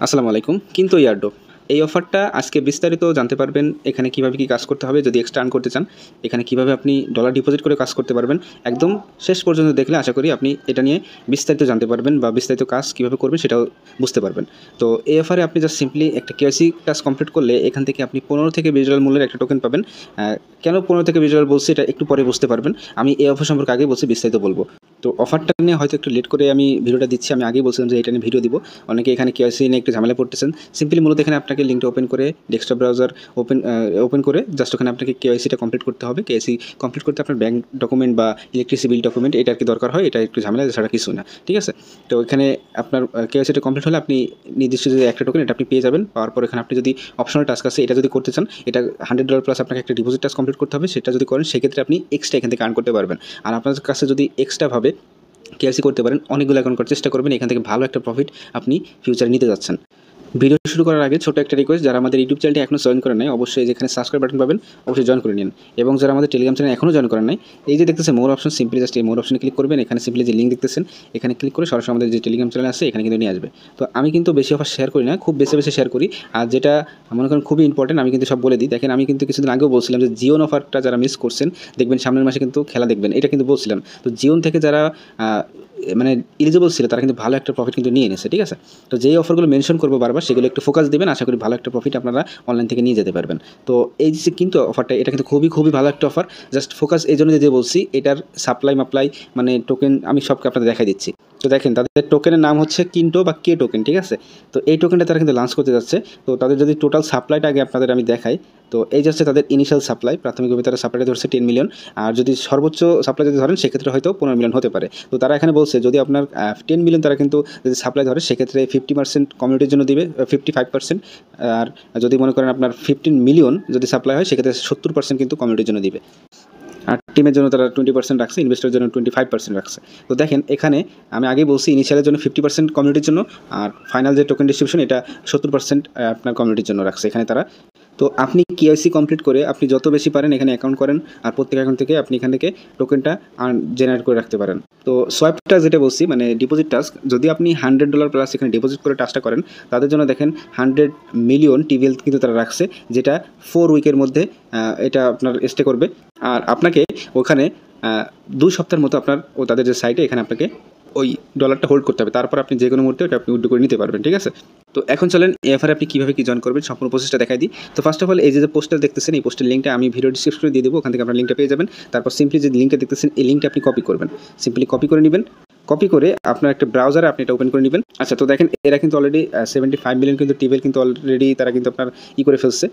আসসালামু আলাইকুম। কিন্তু ইয়ারডো এই অফারটা আজকে বিস্তারিত জানতে পারবেন। এখানে কিভাবে কি কাজ করতে হবে, যদি এক্সট্রা আর্ন করতে চান এখানে কিভাবে আপনি ডলার ডিপোজিট করে কাজ করতে পারবেন। একদম শেষ পর্যন্ত দেখলে আশা করি আপনি এটা নিয়ে বিস্তারিত জানতে পারবেন বা বিস্তারিত কাজ কিভাবে করবেন সেটাও বুঝতে পারবেন। তো এই অফারে আপনি জাস্ট সিম্পলি একটা কেওয়াইসি টাস্ক কমপ্লিট করলে এখান থেকে আপনি 15 থেকে 20 ডলার মূল্যের একটা টোকেন পাবেন। কেন 15 থেকে 20 ডলার বলছি এটা একটু পরে বুঝতে পারবেন। আমি এই অফার সম্পর্কে আগেই বলছি, বিস্তারিত বলবো। তো অফারটা নিয়ে হয়তো একটু লেট করে আমি ভিডিওটা দিচ্ছি। আমি আগেই বলছিলাম যে এটা নিয়ে ভিডিও দিব। অনেকে এখানে কেওয়াইসি নিয়ে একটু ঝামেলা পড়তেছেন। সিম্পলি মূলত এখানে আপনাকে লিঙ্কটা ওপেন করে ডেস্কটপ ব্রাউজার ওপেন করে জাস্ট ওখানে আপনাকে কেওয়াইসিটা কমপ্লিট করতে হবে। কেওয়াইসি কমপ্লিট করতে আপনার ব্যাঙ্ক ডকুমেন্ট বা ইলেকট্রিসিটি বিল ডকুমেন্ট এটা আর কি দরকার হয়। এটা একটু ঝামেলা, ছাড়া কিছু না, ঠিক আছে। তো এখানে আপনার কেওয়াইসিটা কমপ্লিট হলে আপনি নির্দিষ্ট যে একটা টোকেন এটা আপনি পেয়ে যাবেন। পাওয়ার পর এখানে আপনি যদি অপশনাল টাস্ক আছে এটা যদি করতে চান, এটা $100 প্লাস আপনাকে একটা ডিপোজিট টাস্ক কমপ্লিট করতে হবে। সেটা যদি করেন সেক্ষেত্রে আপনি এক্সট্রা এখান থেকে আর্ন করতে পারবেন। আর আপনার কাছে যদি এক্সট্রাভাবে কেওয়াইসি করতে পারেন, অনেকগুলো অ্যাকাউন্ট করার চেষ্টা করবেন। এখান থেকে ভালো একটা প্রফিট আপনি ফিউচারে নিতে যাচ্ছেন। ভিডিও শুরু করার আগে ছোটো একটা রিকোয়েস্ট, যারা আমাদের ইউটিউব চ্যানেলটি এখনও জয়েন করেন নাই অবশ্যই যেখানে সাবস্ক্রাইব বাটন পাবেন অবশ্যই জয়েন করে নিন। এবং যারা আমাদের টেলিগ্রাম চ্যানেল এখনও জয়েন করেন নাই, এই যে দেখতেছেন মোর অপশন, সিম্পলি জাস্ট এই মোর অপশনে ক্লিক করবেন। এখানে সিম্পলি যে লিঙ্ক দেখতেছেন এখানে ক্লিক করে সরাসরি আমাদের যে টেলিগ্রাম চ্যানেল আছে এখানে কিন্তু নিয়ে আসবে। তো আমি কিন্তু বেশি অফার শেয়ার করি না, খুব বেশি বেশি শেয়ার করি। আর যেটা মনে করেন খুবই ইম্পর্টেন্ট আমি কিন্তু সব বলে দিই। দেখেন আমি কিন্তু কিছুদিন আগেও বলছিলাম যে জিওন অফারটা যারা মিস করছেন দেখবেন সামনের মাসে কিন্তু খেলা দেখবেন, এটা কিন্তু বলছিলাম। তো জিওন থেকে যারা মানে এলিজিবল ছিল তারা কিন্তু ভালো একটা প্রফিট কিন্তু নিয়ে এনেছে, ঠিক আছে। তো যেই অফারগুলো মেনশন করবো বারবার সেগুলো একটু ফোকাস দেবেন, আশা করি ভালো একটা প্রফিট আপনারা অনলাইন থেকে নিয়ে যেতে পারবেন। তো এই যে কিন্তু অফারটা এটা কিন্তু খুবই খুবই ভালো একটা অফার। জাস্ট ফোকাস এই জন্য দিয়ে বলছি, এটার সাপ্লাই মানে টোকেন আমি সবকে আপনাদের দেখাই দিচ্ছি। তো দেখেন তাদের টোকেনের নাম হচ্ছে কিন্টো বা কে টোকেন, ঠিক আছে। তো এই টোকেনটা তারা কিন্তু লঞ্চ করতে যাচ্ছে। তো তাদের যদি টোটাল সাপ্লাইটা আগে আপনাদের আমি দেখাই, তো এই যাচ্ছে তাদের ইনিশিয়াল সাপ্লাই। প্রাথমিকভাবে তারা সাপ্লাইটা ধরছে 10 মিলিয়ন। আর যদি সর্বোচ্চ সাপ্লাই যদি ধরেন সেক্ষেত্রে হয়তো 15 মিলিয়ন হতে পারে। তো তারা এখানে বলছে যদি আপনার 10 মিলিয়ন তারা কিন্তু যদি সাপ্লাই ধরে সেক্ষেত্রে 50% কমিউনিটির জন্য দিবে, 55%। আর যদি মনে করেন আপনার 15 মিলিয়ন যদি সাপ্লাই হয় সেক্ষেত্রে 70% কিন্তু কমিউনিটির জন্য দিবে। আর টিমের জন্য তারা 20% রাখছে, ইনভেস্টরের জন্য 25% রাখছে। তো দেখেন এখানে আমি আগেই বলছি ইনিশিয়ালের জন্য 50% কমিউনিটির জন্য, আর ফাইনাল যে টোকেন ডিস্ট্রিবিউশন এটা 70% আপনার কমিউনিটির জন্য রাখছে এখানে তারা। তো আপনি কেওয়াইসি কমপ্লিট করে আপনি যত বেশি পারেন এখানে অ্যাকাউন্ট করেন, আর প্রত্যেক অ্যাকাউন্ট থেকে আপনি এখান থেকে টোকেনটা জেনারেট করে রাখতে পারেন। তো সোয়াইপটা যেটা বলছি মানে ডিপোজিট টাস্ক, যদি আপনি $100 প্লাস এখানে ডিপোজিট করে টাস্কটা করেন তাদের জন্য দেখেন 100 মিলিয়ন টিভিএল কিন্তু তারা রাখছে, যেটা 4 উইকের মধ্যে এটা আপনার স্টে করবে। আর আপনাকে ওখানে 2 সপ্তাহের মতো আপনার তাদের যে সাইটে এখানে আপনাকে ওই ডলারটা হোল্ড করতে হবে। তারপর আপনি যে কোনো মুহূর্তে ওটা আপনি উইথড্র করে নিতে পারবেন, ঠিক আছে। তো এখন চলেন এই অফারে আপনি কীভাবে কী জয়েন করবেন সম্পূর্ণ প্রসেসটা দেখাই দিই। তো ফার্স্ট অফ অল এই যে পোস্টার দেখতেছেন এই পোস্টের লিঙ্কটা আমি ভিডিও ডিসক্রিপশনে দিয়ে দেবো, ওখান থেকে আপনার লিঙ্কটা পেয়ে যাবেন। তারপর সিম্পলি যে লিঙ্কটা দেখতেছেন এই লিঙ্কটা আপনি কপি করবেন, সিম্পলি কপি করে নেবেন। কপি করে আপনার একটা ব্রাউজারে আপনি এটা ওপেন করে নেবেন। আচ্ছা, তো দেখেন এরা কিন্তু অলরেডি 75 মিলিয়ন কিন্তু টিভিএল কিন্তু অলরেডি তারা কিন্তু আপনার করে ফেলছে।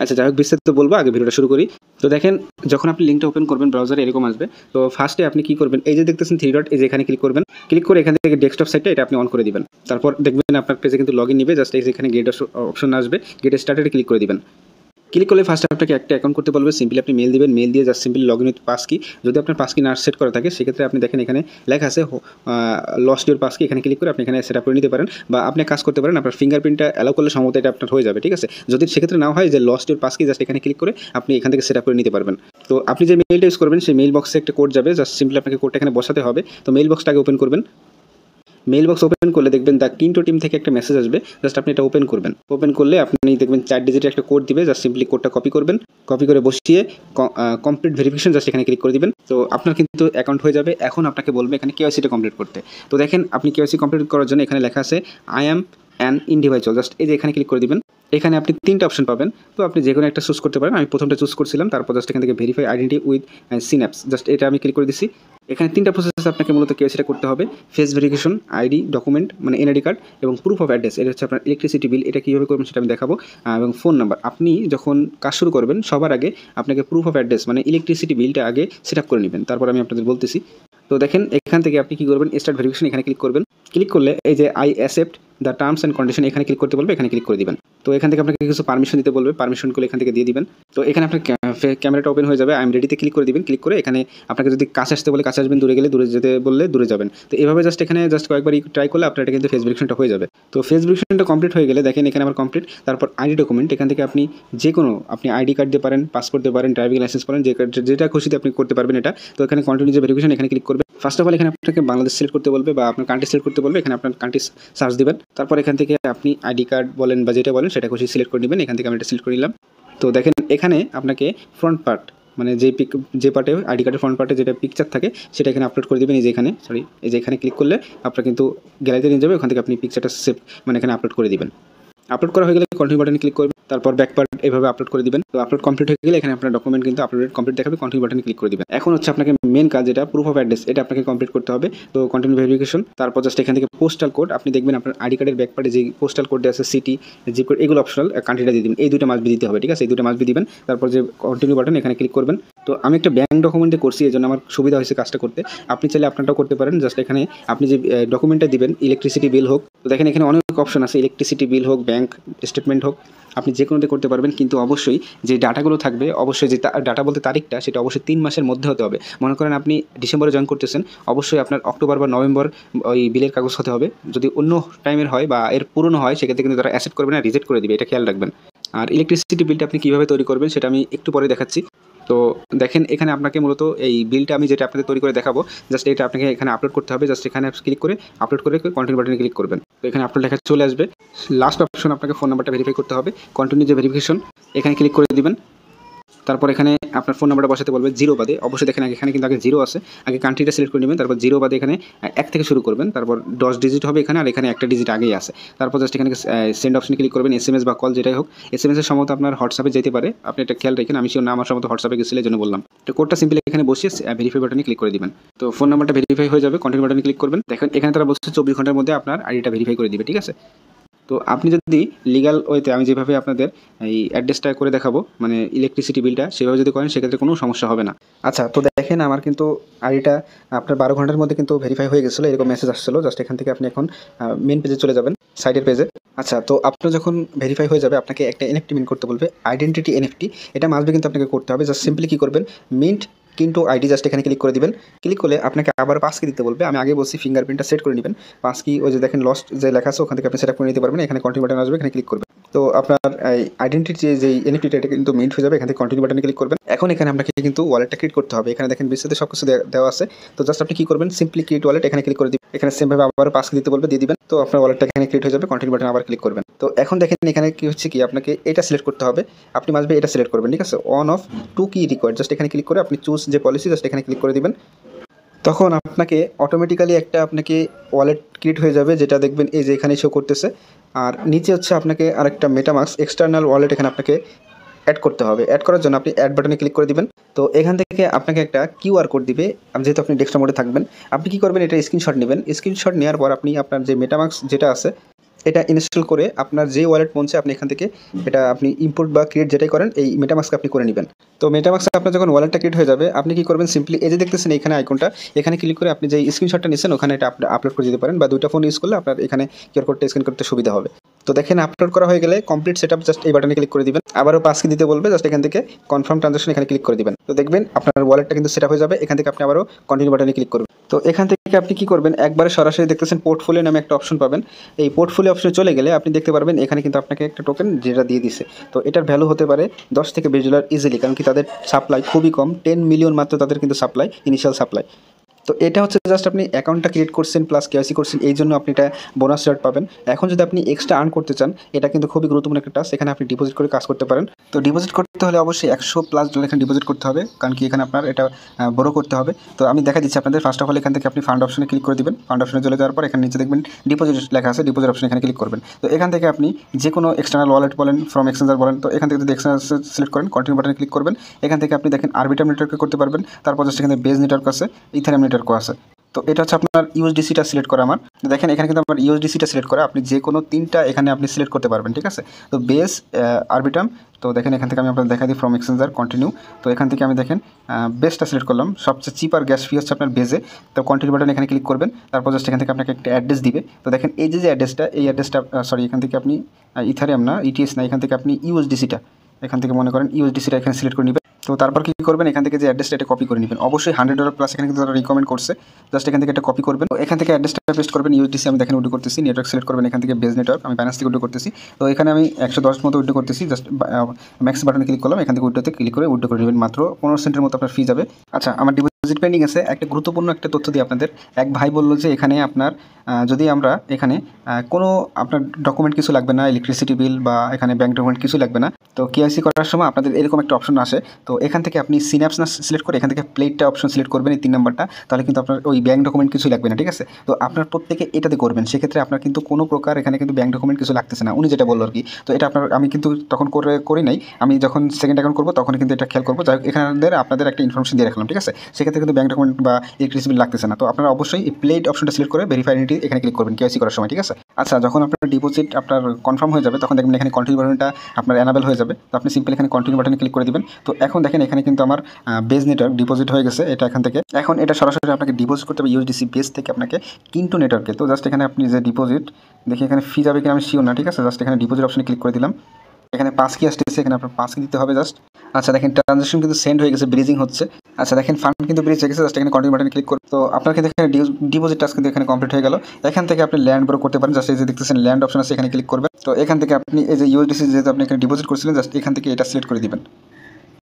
আচ্ছা যাই হোক, বিস্তারিত বলবো, আগে ভিডিওটা শুরু করি। তো দেখেন যখন আপনি লিঙ্কটা ওপেন করবেন ব্রাউজারে এরকম আসবে। তো ফার্স্টে আপনি কী করবেন, এই যে দেখতেছেন 3 ডট, এই যে এখানে ক্লিক করবেন। ক্লিক করে এখান থেকে ডেস্কটপ সাইটটা এটা আপনি অন করে দিবেন। তারপর দেখবেন আপনার পেজে কিন্তু লগ ইন নেবে। জাস্ট এই এখানে গেট অপশন আসবে, গেট স্টার্টেড ক্লিক করে দিবেন। ক্লিক করলে ফার্স্ট আপনাকে একটা অ্যাকাউন্ট করতে বলবে। সিম্পলি আপনি মেল দিবেন, মেল দিয়ে just simply log in with pass কি। যদি আপনার পাস কি না সেট করা থাকে সেক্ষেত্রে আপনি দেখেন এখানে লেখা আছে লস্ট ইউর পাস কি, এখানে ক্লিক করে আপনি এখানে সেট আপ করে নিতে পারেন। বা আপনি কাজ করতে পারেন আপনার ফিঙ্গারপ্রিন্টটা অ্যালাউ করলে সম্ভবত এটা আপনার হয়ে যাবে, ঠিক আছে। যদি সেক্ষেত্রে না হয় যে লস্ট ইউর পাস কি, জাস্ট এখানে ক্লিক করে আপনি এখান থেকে সেট আপ করে নিতে পারবেন। তো আপনি যে মেইলটা ইউজ করবেন সেই মেইল বক্সে একটা কোড যাবে, জাস্ট সিম্পলি আপনাকে কোডটা এখানে বসাতে হবে। তো মেইল বক্সটাকে ওপেন করবেন। মেইল বক্স ওপেন করলে দেখবেন দ্য কিন্টো টিম থেকে একটা মেসেজ আসবে, জাস্ট আপনি এটা ওপেন করবেন। ওপেন করলে আপনি দেখবেন 4 ডিজিটের একটা কোড দিবে, জাস্ট সিম্পলি কোডটা কপি করবেন। কপি করে বসিয়ে কমপ্লিট ভেরিফিকেশন জাস্ট এখানে ক্লিক করে দিবেন। তো আপনার কিন্তু অ্যাকাউন্ট হয়ে যাবে। এখন আপনাকে বলবে এখানে কেওয়াইসিটা কমপ্লিট করতে। তো দেখেন আপনি কেওয়াইসি কমপ্লিট করার জন্য এখানে লেখা আছে I am an individual, just এই যে এখানে ক্লিক করে দিবেন। এখানে আপনি 3টা অপশন পাবেন, তো আপনি যে কোনো একটা চুজ করতে পারেন। আমি প্রথমটা চুজ করছিলাম, তারপর জাস্ট এখান থেকে verify identity with synapse, just এটা আমি ক্লিক করে দিচ্ছি। এখানে 3টা প্রসেস আপনাকে মূলত কেওয়াইসিটা করতে হবে। ফেস ভেরিফিকেশন, আইডি ডকুমেন্ট মানে এনআইডি কার্ড, এবং প্রুফ অফ অ্যাড্রেস, এটা হচ্ছে আপনার ইলেকট্রিসিটি বিল। এটা কীভাবে করবেন সেটা আমি দেখাবো। এবং ফোন নাম্বার, আপনি যখন কাজ শুরু করবেন সবার আগে আপনাকে প্রুফ অফ অ্যাড্রেস মানে ইলেকট্রিসিটি বিলটা আগে সেট আপ করে নেবেন, তারপর আমি আপনাদের বলতেছি। তো দেখেন এখান থেকে আপনি কী করবেন, স্টার্ট ভেরিফিকেশন এখানে ক্লিক করবেন। ক্লিক করলে এই যে I accept the terms and condition এখানে ক্লিক করতে বলবে, এখানে ক্লিক করে দিবেন। তো এখান থেকে আপনাকে কিছু পারমিশন দিতে বলবে, পারমিশনগুলো এখান থেকে দিয়ে দিবেন। তো এখানে আপনার ক্যামেরাটা ওপেন হয়ে যাবে, আই এম রেডিতে ক্লিক করে দিবেন। ক্লিক করে এখানে আপনাকে যদি কাছে আসতে বলে কাছে আসবেন, দূরে গেলে দূরে যেতে বললে দূরে যাবেন। তো এভাবে জাস্ট এখানে জাস্ট কয়েকবার ট্রাই করলে আপনার এটা কিন্তু ফেস ভেরিফিকেশনটা হয়ে যাবে। তো ফেস ভেরিফিকেশনটা কমপ্লিট হয়ে গেলে দেখেন এখানে আমার কমপ্লিট। তারপর আইডি ডকুমেন্ট, এখান থেকে আপনি যে কোনো আপনি আইডি কার্ড দিতে পারেন, পাসপোর্ট দিতে পারেন, ড্রাইভিং লাইসেন্স পারেন, যেটা খুশিতে আপনি করতে পারবেন এটা। তো এখানে কন্টিনিউ যে ভেরিফিকেশন এখানে ক্লিক করবেন। ফার্স্ট অফ অল এখানে আপনাকে বাংলাদেশ সিলেক্ট করতে বলবে বা আপনার কান্ট্রি সিলেক্ট করতে বলবে, এখানে আপনার কান্ট্রি সার্চ দিবেন। তারপর এখান থেকে আপনি আইডি কার্ড বলেন বা যেটা বলেন সেটা খুশি সিলেক্ট করে নেবেন। এখান থেকে আমি এটা সিলেক্ট করে নিলাম। তো দেখেন এখানে আপনাকে ফ্রন্ট পার্ট মানে যে পার্টে আইডি কার্ডের ফ্রন্ট পার্টে যেটা পিকচার থাকে সেটা এখানে আপলোড করে দেবেন। এই যে এখানে ক্লিক করলে আপনার কিন্তু গ্যালারিতে নিয়ে যাবে, ওখান থেকে আপনি পিকচারটা সেভ মানে এখানে আপলোড করে দিবেন। আপলোড করা হয়ে গেলে কন্টিনিউ বাটনে ক্লিক করবেন। তারপর ব্যাক পার্ট এভাবে আপলোড করে দিবেন। তো আপলোড কমপ্লিট হয়ে গেলে এখানে আপনার ডকুমেন্ট কিন্তু আপলোডেড কমপ্লিট দেখাবে, কন্টিনিউ বাটনে ক্লিক করে দিবেন। এখন হচ্ছে আপনাকে মেন কাজ যেটা প্রুফ অফ অ্যাড্রেস, এটা আপনাকে কমপ্লিট করতে হবে। তো কন্টিনিউ ভেরিফিকেশন, তারপর জাস্ট এখান থেকে পোস্টাল কোড আপনি দেখবেন আপনার আইডি কার্ডের ব্যাক পার্টে যে পোস্টাল কোড আছে, সিটি, জিপ কোড, এগুলো অপশনাল, কান্ট্রিটা দিয়ে দিবেন। এই দুটো মাস্ট বি দিতে হবে, ঠিক আছে? এই দুটো মাস্ট বি দিবেন। তারপর যে কন্টিনিউ বাটন এখানে ক্লিক করবেন। তো আমি একটা ব্যাঙ্ক ডকুমেন্টে করছি, এই জন্য আমার সুবিধা হয়েছে কাজটা করতে। আপনি চাইলে আপনারটাও করতে পারেন। জাস্ট এখানে আপনি যে ডকুমেন্টটা দিবেন, ইলেকট্রিসিটি বিল হোক, তো দেখেন এখানে অনেক অপশন আছে, ইলেকট্রিসিটি বিল হোক, ব্যাঙ্ক স্টেটমেন্ট হোক, আপনি যে কোনোতে করতে পারবেন। কিন্তু অবশ্যই যে ডাটাগুলো থাকবে, অবশ্যই যে ডাটা বলতে তারিখটা, সেটা অবশ্যই 3 মাসের মধ্যে হতে হবে। মনে করেন আপনি ডিসেম্বরে জয়েন করতেছেন, অবশ্যই আপনার অক্টোবর বা নভেম্বর ওই বিলের কাগজ হতে হবে। যদি অন্য টাইমের হয় বা এর পুরনো হয়, সেক্ষেত্রে কিন্তু তারা অ্যাকসেপ্ট করবে না, রিজেক্ট করে দিবে, এটা খেয়াল রাখবেন। আর ইলেকট্রিসিটি বিলটা আপনি কীভাবে তৈরি করবেন সেটা আমি একটু পরে দেখাচ্ছি। তো দেখেন এখানে আপনাকে মূলত এই বিলটা আমি যেটা আপনাদের তৈরি করে দেখাবো, জাস্ট এটা আপনাকে এখানে আপলোড করতে হবে। জাস্ট এখানে ক্লিক করে আপলোড করে কন্টিনিউ বাটনে ক্লিক করবেন। তো এখানে আপলোড লেখা চলে আসবে। লাস্ট অপশন আপনাকে ফোন নাম্বারটা ভেরিফাই করতে হবে, কন্টিনিউ যে ভেরিফিকেশন এখানে ক্লিক করে দিবেন। তারপর এখানে আপনার ফোন নাম্বারটা বসাতে বলবে 0 বাদে। অবশ্যই দেখেন এখানে কিন্তু আগে 0 আছে, আগে কান্ট্রিটা সিলেক্ট করে নেবেন। তারপর 0 বাদে এখানে 1 থেকে শুরু করবেন। তারপর 10 ডিজিট হবে এখানে, আর এখানে একটা ডিজিট আগেই আছে। তারপর জাস্ট এখানে সেন্ড অপশনে ক্লিক করবেন। SMS বা কল যেটাই হোক, SMS এর সম্ভবত আপনার হোয়াটসঅ্যাপে যেতে পারে, আপনি এটা খেয়াল রাখেন। আমি শিওর না, আমার সম্ভবত হোয়াটসঅ্যাপে গেছিল, এই জন্য বললাম। তো কোডটা সিম্পলি এখানে বসিয়ে ভেরিফাই বাটনে ক্লিক করে দিবেন। তো ফোন নাম্বারটা ভেরিফাই হয়ে যাবে, কন্টিনিউ বাটনে ক্লিক করবেন। দেখেন এখানে তারা বলছে 24 ঘন্টার মধ্যে আপনার আইডিটা ভেরিফাই করে দিবে, ঠিক আছে? তো আপনি যদি লিগাল ওয়েতে আমি যেভাবে আপনাদের এই অ্যাড্রেসটা করে দেখাবো, মানে ইলেকট্রিসিটি বিলটা, সেভাবে যদি করেন সেক্ষেত্রে কোনো সমস্যা হবে না। আচ্ছা, তো দেখেন আমার কিন্তু আইডিটা আপনার 12 ঘন্টার মধ্যে কিন্তু ভেরিফাই হয়ে গেছিলো, এরকম মেসেজ আসছিলো। জাস্ট এখান থেকে আপনি এখন মেন পেজে চলে যাবেন, সাইডের পেজে। আচ্ছা, তো আপনার যখন ভেরিফাই হয়ে যাবে আপনাকে একটা এনএফটি মিন্ট করতে বলবে, আইডেন্টিটি এনএফটি। এটা মাস্টবি কিন্তু আপনাকে করতে হবে। জাস্ট সিম্পলি কী করবেন, মিন্ট কিন্তু আইডি, জাস্ট এখানে ক্লিক করে দিবেন। ক্লিক করলে আপনাকে আবার পাস কি দিতে বলবে। আমি আগে বলছি ফিঙ্গারপ্রিন্টটা সেট করে নেবেন। পাস কি ওই যে দেখেন লস্ট যে লেখা আছে, ওখান থেকে আপনি সেট করে নিতে পারবেন। এখানে কন্টিনিউ বাটন আসবে, এখানে ক্লিক করবেন। তো আপনার আইডেন্টিটি যে এনএফটিটা, এটা কিন্তু মিন্ট হয়ে যাবে। এখান থেকে কন্টিনিউ বাটনে ক্লিক করবেন। এখন এখানে আপনাকে কিন্তু ওয়ালেটটা ক্রিয়েট করতে হবে। এখানে দেখেন বিস্তারিত সব কিছু দেওয়া আছে। তো জাস্ট আপনি কী করবেন, সিম্পলি ক্রিয়েট ওয়ালেট এখানে ক্লিক করে দিবেন। এখানে সেমভাবে আবার পাস কি দিতে বলবে, দিয়ে দিবেন। তো আপনার ওয়ালেটটা এখানে ক্রিয়েট হয়ে যাবে, কন্টিনিউ বাটনে আবার ক্লিক করবেন। তো এখন দেখেন এখানে কি হচ্ছে কি, আপনাকে এটা সিলেক্ট করতে হবে। আপনি মাসবে এটা সিলেক্ট করবেন, ঠিক আছে? অন অফ 2 কি রিকোয়ার্ড, জাস্ট এখানে ক্লিক করে আপনি চুজ যে পলিসি, জাস্ট এখানে ক্লিক করে দিবেন। তখন আপনাকে অটোমেটিক্যালি একটা আপনাকে ওয়ালেট ক্রিয়েট হয়ে যাবে, যেটা দেখবেন এই যে এখানে শো করতেছে। আর নিচে হচ্ছে আপনাকে আরেকটা মেটামাস্ক এক্সটার্নাল ওয়ালেট এখানে আপনাকে অ্যাড করতে হবে। অ্যাড করার জন্য আপনি অ্যাড বাটনে ক্লিক করে দিবেন। তো এখান থেকে আপনাকে একটা কিউআর কোড দিবে, যেহেতু আপনি ডেস্কটপ মোডে থাকবেন। আপনি কী করবেন, এটা স্ক্রিনশট নেবেন। স্ক্রিনশট নেওয়ার পর আপনি আপনার যে মেটামাস্ক যেটা আছে এটা ইনস্টল করে আপনার যে ওয়ালেট মনছে আপনি এখান থেকে এটা আপনি ইম্পোর্ট বা ক্রিয়েট যেটাই করেন, এই মেটামাস্ক আপনি করে নেবেন। তো মেটামাস্ক আপনার যখন ওয়ালেটটা ক্রিয়েট হয়ে যাবে, আপনি কী করবেন, সিম্পলি এই যে দেখতেছেন এখানে আইকনটা, এখানে ক্লিক করে আপনি যে স্ক্রিনশটটা নিচ্ছেন ওখানে এটা আপলোড করে দিতে পারেন, বা দুইটা ফোন ইউজ করলে আপনার এখানে কিউআর কোডটা স্ক্যান করতে সুবিধা হবে। তো দেখেন আপলোড করা হয়ে গেলে কমপ্লিট সেটআপ, জাস্ট এই বাটনে ক্লিক করে দিবেন। আবারও পাস কি দিতে বলবে, জাস্ট এখান থেকে কনফার্ম ট্রানজাকশন এখানে ক্লিক করে দিবেন। তো দেখবেন আপনার ওয়ালেটটা কিন্তু সেটআপ হয়ে যাবে। এখান থেকে আপনি আবারও কন্টিনিউ বাটনে ক্লিক করবেন। তো এখান থেকে আপনি কী করবেন, একবারে সরাসরি দেখতেছেন পোর্টফোলিও নামে একটা অপশন পাবেন। এই পোর্টফোলিও অপশনে চলে গেলে আপনি দেখতে পারবেন এখানে কিন্তু আপনাকে একটা টোকেন যেটা দিয়ে দিছে। তো এটার ভ্যালু হতে পারে 10 থেকে $20 ইজিলি, কারণ কি তাদের সাপ্লাই খুবই কম, 10 মিলিয়ন মাত্র তাদের কিন্তু সাপ্লাই, ইনিশিয়াল সাপ্লাই। তো এটা হচ্ছে জাস্ট আপনি অ্যাকাউন্টটা ক্রিয়েট করছেন প্লাস কেওয়াইসি করছেন, এই জন্য আপনি এটা বোনাস রেট পাবেন। এখন যদি আপনি এক্সট্রা আর্ন করতে চান, এটা কিন্তু খুবই গুরুত্বপূর্ণ একটা টাস্ক। এখানে আপনি ডিপোজিট করে কাজ করতে পারেন। তো ডিপোজিট করতে হলে অবশ্যই $100+ এখানে ডিপোজিট করতে হবে, কারণ কি এখানে আপনার এটা বড় করতে হবে। তো আমি দেখা দিচ্ছি আপনাদের। ফার্স্ট অফ অল এখান থেকে আপনি ফান্ড অপশনে ক্লিক করে দিবেন। ফান্ড অপশনে চলে যাওয়ার পর এখানে নিচে দেখবেন ডিপোজিট লেখা আছে, ডিপোজিট অপশনে এখানে ক্লিক করবেন। তো এখান থেকে আপনি যে কোনো এক্সটার্নাল ওয়ালেট বলেন, ফ্রম এক্সচেঞ্জার বলেন, তো এখান থেকে যদি এক্সচেঞ্জার সিলেক্ট করেন, কন্টিনিউ বাটনে ক্লিক করবেন। এখান থেকে আপনি দেখেন আরবিটাম নেটওয়ার্কে করতে পারবেন। তারপর জাস্ট এখানে বেজ নেটওয়ার্ক আছে, ইথারিয়াম নেটওয়ার্কও আছে। তো এটা হচ্ছে আপনার ইউএসডিসিটা সিলেক্ট করা আমার। দেখেন এখানে কিন্তু আমার ইউএসডিসিটা সিলেক্ট করা, আপনি যে কোনো 3টা এখানে আপনি সিলেক্ট করতে পারবেন, ঠিক আছে? তো বেস, আরবিটাম। তো দেখেন এখান থেকে আমি আপনাদের দেখা দিই ফ্রম এক্সচেঞ্জার, কন্টিনিউ। তো এখান থেকে আমি দেখেন বেসটা সিলেক্ট করলাম। সবচেয়ে চিপার গ্যাস ফি হচ্ছে আপনার বেজে। তো কন্টিনিউ বাটন এখানে ক্লিক করবেন। তারপর জাস্ট এখান থেকে আপনাকে একটা অ্যাড্রেস দিবে। তো দেখেন এই যে অ্যাড্রেসটা, এই অ্যাড্রেসটা সরি, এখান থেকে আপনি ইথারিয়াম না, ইটিএস না, এখান থেকে আপনি ইউএসডিসিটা, এখান থেকে মনে করেন ইউএসডিসিটা এখানে সিলেক্ট করে নেবেন। তো তারপর কী করবেন, এখান থেকে যে অ্যাড্রেসটা এটা কপি করে নেবেন। অবশ্যই $100 প্লাস এখানে কিন্তু তারা রিকমেন্ড করছে। জাস্ট এখান থেকে এটা কপি করবেন। তো এখান থেকে অ্যাড্রেসটা পেস্ট করবেন। ইউএসডিসি আমি দেখেন উইথড্র করতেছি। নেটওয়ার্ক সিলেক্ট করবেন, এখান থেকে বেজ নেটওয়ার্ক আমি বাইন্যান্স থেকে উইথড্র করতেছি। তো এখানে আমি 110 মতো উইথড্র করতেছি। জাস্ট ম্যাক্স বাটনে ক্লিক করলাম, এখান থেকে উইথড্রতে ক্লিক করে উইথড্র করে নেবেন। মাত্র 15 সেন্টের মতো আপনার ফি যাবে। আচ্ছা, আমার ডিপোজিট পেন্ডিং আছে। একটা গুরুত্বপূর্ণ একটা তথ্য দিই আপনাদের। এক ভাই বললো যে এখানে আপনার যদি আমরা এখানে কোনো আপনার ডকুমেন্ট কিছু লাগবে না, ইলেকট্রিসিটি বিল বা এখানে ব্যাঙ্ক ডকুমেন্ট কিছু লাগবে না। তো কেওয়াইসি করার সময় আপনাদের এরকম একটা অপশন আসে। তো এখান থেকে আপনি সিন্যাপস না সিলেক্ট করে এখান থেকে প্লেটটা অপশন সিলেক্ট করবেন, এই 3 নাম্বারটা। তাহলে কিন্তু আপনার ওই ব্যাঙ্ক ডকুমেন্ট কিছু লাগবে না, ঠিক আছে? তো আপনার প্রত্যেকে এটাতে করবেন। সেক্ষেত্রে আপনার কিন্তু কোনো প্রকার এখানে কিন্তু ব্যাঙ্ক ডকুমেন্ট কিছু লাগতেছে না, উনি যেটা বললো আর কি। তো এটা আমি কিন্তু তখন করি নাই। আমি যখন সেকেন্ড অ্যাকাউন্ট করবো তখন কিন্তু এটা খেয়াল করবো। যাই হোক, এখানে আপনাদের একটা ইনফরমেশন দিয়ে রাখলাম, ঠিক আছে? সেক্ষেত্রে কিন্তু ব্যাঙ্ক ডকুমেন্ট বা ইলেকট্রিসিটি বিল লাগতেছে না। তো আপনারা অবশ্যই এই প্লেট অপশনটা সিলেক্ট করে ভেরিফাই আইডেন্টি এখানে ক্লিক করবেন কেওয়াইসি করার সময়, ঠিক আছে? আচ্ছা, যখন আপনার ডিপোজিট আপনার কনফার্ম হয়ে যাবে তখন দেখবেন এখানে কন্টিনিউ বাটনটা আপনার এনাবেল হয়ে যাবে। তো আপনি সিম্পল এখানে কন্টিনিউ বাটনে ক্লিক করে দিবেন। তো এখন দেখেন এখানে কিন্তু আমার বেজ নেটওয়ার্ক ডিপোজিট হয়ে গেছে। এটা এখান থেকে এখন এটা সরাসরি আপনাকে ডিপোজিট করতে হবে ইউএসডিসি বেজ থেকে আপনাকে কিন্টু নেটওয়ার্কে। তো জাস্ট এখানে আপনি যে ডিপোজিট দেখি এখানে ফি যাবে কিনা আমি শিওর না, ঠিক আছে? জাস্ট এখানে ডিপোজিট অপশনে ক্লিক করে দিলাম। এখানে 5 কি আসতেছে, এখানে আপনার 5 কি দিতে হবে জাস্ট। আচ্ছা দেখেন ট্রানজাকশন কিন্তু সেন্ড হয়ে গেছে, ব্রিজিং হচ্ছে। আচ্ছা দেখেন ফান্ড কিন্তু ব্রিজ হয়ে গেছে। জাস্ট এখানে কন্টিনিউ বাটনে ক্লিক করুন। তো আপনার কিন্তু এখানে ডিপোজিট টাস্ক কিন্তু এখানে কমপ্লিট হয়ে গেল। এখান থেকে আপনি ল্যান্ড ব্রো করতে পারেন। জাস্ট এই যে দেখতেছেন ল্যান্ড অপশন আছে, এখানে ক্লিক করবেন। তো এখান থেকে আপনি এই যে ইউএসডিসি যেহেতু আপনি এখানে ডিপোজিট করছিলেন, জাস্ট এখান থেকে এটা সিলেক্ট করে দিবেন।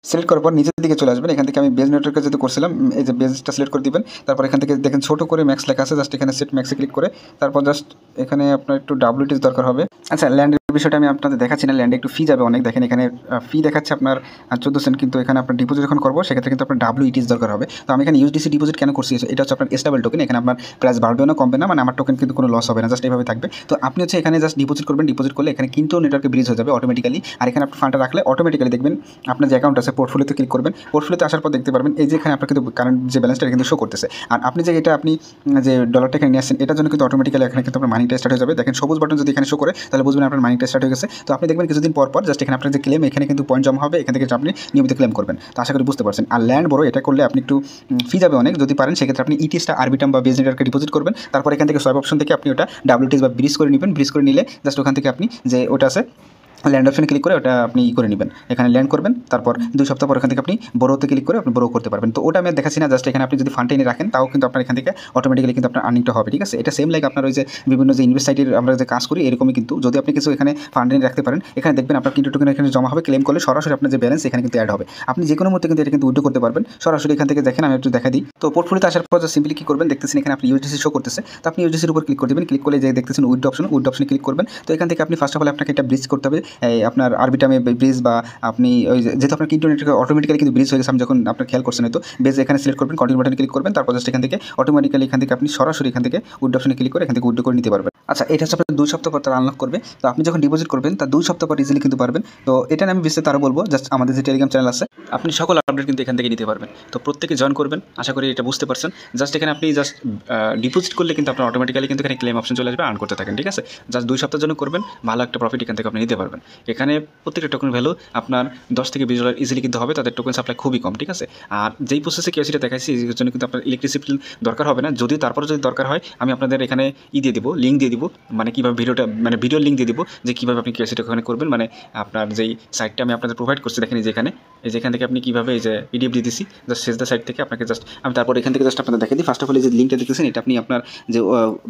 সিলেক্ট করার পর নিচের দিকে চলে আসবেন। এখান থেকে আমি বেজ নেটওয়ার্কে যেহেতু করছিলাম, এই যে বেজটা সিলেক্ট করে দিবেন। তারপর এখান থেকে দেখেন ছোটো করে ম্যাক্স লেখা আছে, জাস্ট এখানে সেট ম্যাক্সে ক্লিক করে তারপর জাস্ট এখানে আপনার একটু WTS দরকার হবে। আচ্ছা, ল্যান্ডের বিষয়টা আমি আপনাদের দেখাচ্ছি না, ল্যান্ডে একটু ফি যাবে অনেক। দেখেন এখানে ফি দেখাচ্ছে আপনার 14 সেন্ট, কিন্তু এখানে আপনার ডিপোজিট যখন করবো সেক্ষেত্রে কিন্তু আপনার WTS দরকার হবে। তো আমি এখানে ইউএসডিসি ডিপোজিট কেন করছি, এটা হচ্ছে আপনার স্টেবল টোকেন। এখানে আপনার প্রাইস বাড়বে না কমবে না, মানে আমার টোকেন কিন্তু কোনো লস হবে না, জাস্ট এইভাবে থাকবে। তো আপনি হচ্ছে এখানে জাস্ট ডিপোজিট করবেন। ডিপোজিট করলে এখানে কিন্তু নেটওয়ার্কে ব্রিজ হয়ে যাবে অটোমেটিক্যালি। আর এখানে আপনি ফান্ডটা রাখলে অটোমেটিক্যালি দেখবেন আপনার যে অ্যাকাউন্ট আছে পোর্টফোলিওতে ক্লিক করবেন। পোর্টফোলিওতে আসার পর দেখতে পারবেন এই যে এখানে আপনার কিন্তু কারেন্ট যে ব্যালেন্সটা কিন্তু শো করতেছে। আর আপনি যে এটা আপনি যে ডলারটা এখানে নিয়ে আসছেন এটার জন্য কিন্তু অটোমেটিক্যালি এখানে কিন্তু আপনার মানিটা স্টার্ট হয়ে যাবে। দেখেন সবুজ বাটন যদি এখানে শো করে তাহলে বুঝবেন আপনার মানিটা স্টার্ট হয়ে গেছে। তো আপনি দেখবেন কিছুদিন পর জাস্ট এখানে আপনার যে ক্লেম এখানে কিন্তু পয়েন্ট জমা হবে, এখান থেকে আপনি নিয়মিত ক্লেম করবেন। তো আশা করি বুঝতে পারছেন। আর ল্যান্ড বড় এটা করলে আপনি একটু ফি যাবে অনেক, যদি পারেন সেক্ষেত্রে আপনি ইটিএসটা আরবিটাম বা বেজ নেটওয়ার্কে ডিপোজিট করবেন। তারপর এখান থেকে সোয়াইপ অপশন থেকে আপনি ওটা WTS বা ব্রিজ করে নেবেন। ব্রিজ করে নিলে জাস্ট ওখান থেকে আপনি যে ওটা আছে ল্যান্ড অপশনে ক্লিক করে ওটা আপনি করে নেবেন, এখানে ল্যান্ড করবেন। তারপর 2 সপ্তাহ পর এখান থেকে আপনি বড়োতে ক্লিক করে আপনি বড়ো করতে পারবেন। তো ওটা আমি দেখাচ্ছি না, জাস্ট এখানে আপনি যদি ফান্ডটা এনে রাখেন তাও কিন্তু আপনার এখান থেকে অটোমেটিক্যালি কিন্তু আপনার আর্নিংটা হবে, ঠিক আছে? এটা সেম লাইক আপনার ওই যে বিভিন্ন যে ইনভেস্ট সাইটের আমরা যে কাজ করি এরকমই, কিন্তু যদি আপনি কিছু এখানে ফান্ড এনে রাখতে পারেন এখানে দেখবেন আপনার কিন্তু টোকেন এখানে জমা হবে। ক্লেম করলে সরাসরি আপনার যে ব্যালেন্স এখানে কিন্তু অ্যাড হবে। আপনি যে কোনো মুহূর্তে কিন্তু এটা কিন্তু উইথড্র করতে পারবেন সরাসরি এখান থেকে। দেখেন আমি একটু দেখা দিই। তো পোর্টফোলিওতে আসার পর সিম্পলি কি করবেন, দেখতেছেন এখানে আপনি ইউএসডিসি শো করতেছে। তো আপনি ইউএসডিসির উপর ক্লিক করে দেবেন। ক্লিক করলে যে দেখতেছেন উইথড্র অপশনে ক্লিক করবেন। তো এখান থেকে আপনি ফার্স্ট অফ অল আপনাকে এটা ব্রিজ করতে হবে আপনার আরবিটামে ব্রিজ, বা আপনি ওই যেহেতু আপনার কিন্তু অটোমেটিক্যালি কিন্তু ব্রিজ হয়ে গেছে, আমি যখন আপনার খেয়াল করছেন হয়তো বেজ এখানে সিলেক্ট করবেন, কন্টিনিউ বাটনে ক্লিক করবেন। তারপর জাস্ট এখান থেকে অটোমেটিক্যালি এখান থেকে আপনি সরাসরি এখান থেকে উইথড্র অপশনে ক্লিক করে এখান থেকে উইথড্র করে নিতে পারবেন। আচ্ছা, এটা হচ্ছে আপনার 2 সপ্তাহ পর তারা আনলক করবে। তো আপনি যখন ডিপোজিট করবেন তার 2 সপ্তাহ পর ইজিলি কিন্তু পারবেন। তো এটা আমি বিস্তারিত আরও বলবো, জাস্ট আমাদের যে টেলিগ্রাম চ্যানেল আছে আপনি সকল আপডেট কিন্তু এখান থেকে নিতে পারবেন। তো প্রত্যেকে জয়েন করবেন, আশা করি এটা বুঝতে পারছেন। জাস্ট এখানে আপনি জাস্ট ডিপোজিট করলে কিন্তু আপনার অটোমেটিক্যালি কিন্তু এখানে ক্লেম অপশন চলে আসবে, আর্ন করতে থাকেন, ঠিক আছে? জাস্ট 2 সপ্তাহের জন্য করবেন, ভালো একটা প্রফিট এখান থেকে আপনি নিতে পারবেন। এখানে প্রত্যেকটা টোকেন ভ্যালু আপনার 10 থেকে $20 ইজিলি কিন্তু হবে, তাদের টোকেন সাপ্লাই খুবই কম, ঠিক আছে? আর যেই প্রসেসে কেওয়াইসিটা দেখাইছি এর জন্য কিন্তু আপনার ইলেকট্রিসিটি দরকার হবে না। যদিও তারপরে যদি দরকার হয় আমি আপনাদের এখানে দিয়ে দিব, লিঙ্ক দিয়ে দিব, মানে কীভাবে ভিডিও লিঙ্ক দিয়ে দিব যে কীভাবে আপনি কেওয়াইসিটা ওখানে করবেন। মানে আপনার যেই সাইটটা আমি আপনাদের প্রোভাইড করছি দেখেন যেখান থেকে আপনি কীভাবে এই যে পিডিএফ দিয়ে দিচ্ছি, জাস্ট শেষ দ্য সাইট থেকে আপনাকে জাস্ট আমি তারপর এখান থেকে জাস্ট আপনাদের দেখে দিই। ফার্স্ট অফ অল এই যে লিঙ্কটা দেখতেছেন এটা আপনি আপনার যে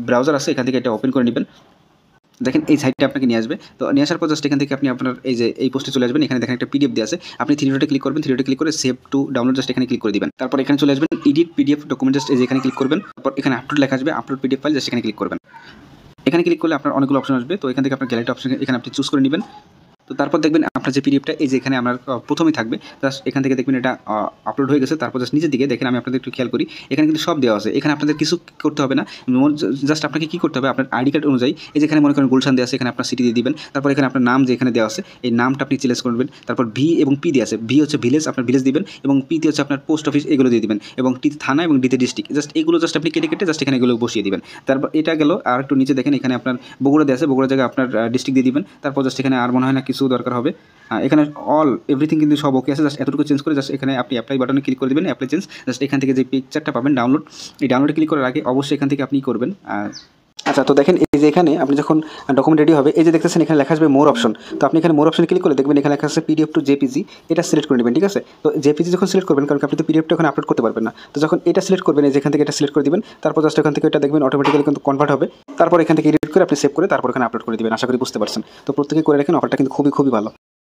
ব্রাউজার আছে এখান থেকে এটা ওপেন করে নেবেন। দেখেন এই সাইটটা আপনাকে নিয়ে আসবে। তো নিয়ে আসার পর জাস্ট এখান থেকে আপনি আপনার এই পোস্টে চলে আসবেন। এখানে দেখেন একটা পিডিএফ দেওয়া আছে, আপনি 3 ডটে ক্লিক করবেন। 3 ডটে ক্লিক করে সেভ টু ডাউনলোড জাস্ট এখানে ক্লিক করে দিবেন। তারপর এখানে চলে আসবেন এডিট পিডিএফ ডকুমেন্ট, জাস্ট এখানে ক্লিক করবেন। তারপর এখানে আপলোড লেখা আসবে, আপলোড পিডিএফ ফাইল, জাস্ট এখানে ক্লিক করবেন। এখানে ক্লিক করলে আপনার অনেকগুলো অপশন আসবে। তো এখান থেকে আপনার গ্যালারি অপশন এখানে আপনি চুজ করে নেবেন। তো তারপর দেখবেন আপনার যে পিডিএফটা এই যে এখানে আমার প্রথমেই থাকবে, জাস্ট এখান থেকে দেখবেন এটা আপলোড হয়ে গেছে। তারপর জাস্ট নিচের দিকে দেখেন আমি আপনাদের একটু খেয়াল করি, এখানে কিন্তু সব দেওয়া আছে। এখানে আপনাদের কিছু করতে হবে না, জাস্ট আপনাকে কী করতে হবে আপনার আইডি কার্ড অনুযায়ী এই যেখানে মনে করেন গুলশান দেওয়া আছে, এখানে আপনার সিটি দিয়ে দিবেন। তারপর এখানে আপনার নাম যে এখানে দেওয়া আছে এই নামটা আপনি সিলেক্ট করবেন। তারপর ভি এবং পি দিয়ে আছে, ভি হচ্ছে ভিলেজ, আপনার ভিলেজ দিবেন, এবং পিতে হচ্ছে আপনার পোস্ট অফিস, এগুলো দিয়ে দিবেন, এবং টিতে থানা এবং ডিতে ডিস্ট্রিক্ট, জাস্ট এগুলো জাস্ট আপনি কেটে জাস্ট এখানে এগুলো বসিয়ে দিবেন। তারপর এটা গেল। আর একটু নিচে দেখেন এখানে আপনার বগুড়া দেওয়া আছে, বগুড়া জায়গায় আপনার ডিস্ট্রিক্ট দিয়ে দিবেন। তারপর জাস্ট এখানে আর মনে হয় না কিছু দরকার হবে, এখানে অল এভরিথিং কিন্তু সব ওকে আছে। জাস্ট এতটুকু চেঞ্জ করে জাস্ট এখানে আপনি অ্যাপ্লাই বাটনে ক্লিক করে দেবেন, অ্যাপ্লাই চেঞ্জ। জাস্ট এখান থেকে যে পিকচারটা পাবেন ডাউনলোড, এই ডাউনলোডে ক্লিক করার আগে অবশ্যই এখান থেকে আপনি করবেন আচ্ছা, তো দেখেন এই যে এখানে আপনি যখন ডকুমেন্ট রেডি হবে, এই যে দেখতেছেন এখানে লেখা আসবে মোর অপশন। তো আপনি এখানে মোর অপশনে ক্লিক করলে দেখবেন এখানে লেখা আছে পিডিএফ টু জেপিজি, এটা সিলেক্ট করে নেবেন, ঠিক আছে? তো জেপিজি যখন সিলেক্ট করবেন, কারণ আপনি তো পিডিএফটা ওখানে আপলোড করতে পারবেন না। তো যখন এটা সিলেক্ট করবেন, এই যে এখান থেকে এটা সিলেক্ট করে দিবেন, তারপর জাস্ট এখান থেকে এটা দেখবেন অটোমেটিক্যালি কিন্তু কনভার্ট হবে। তারপর এখান থেকে এডিট করে আপনি সেভ করে তারপর এখানে আপলোড করে দিবেন। আশা করি বুঝতে পারছেন। তো প্রত্যেকে করে রাখেন, অফারটা কিন্তু খুবই ভালো।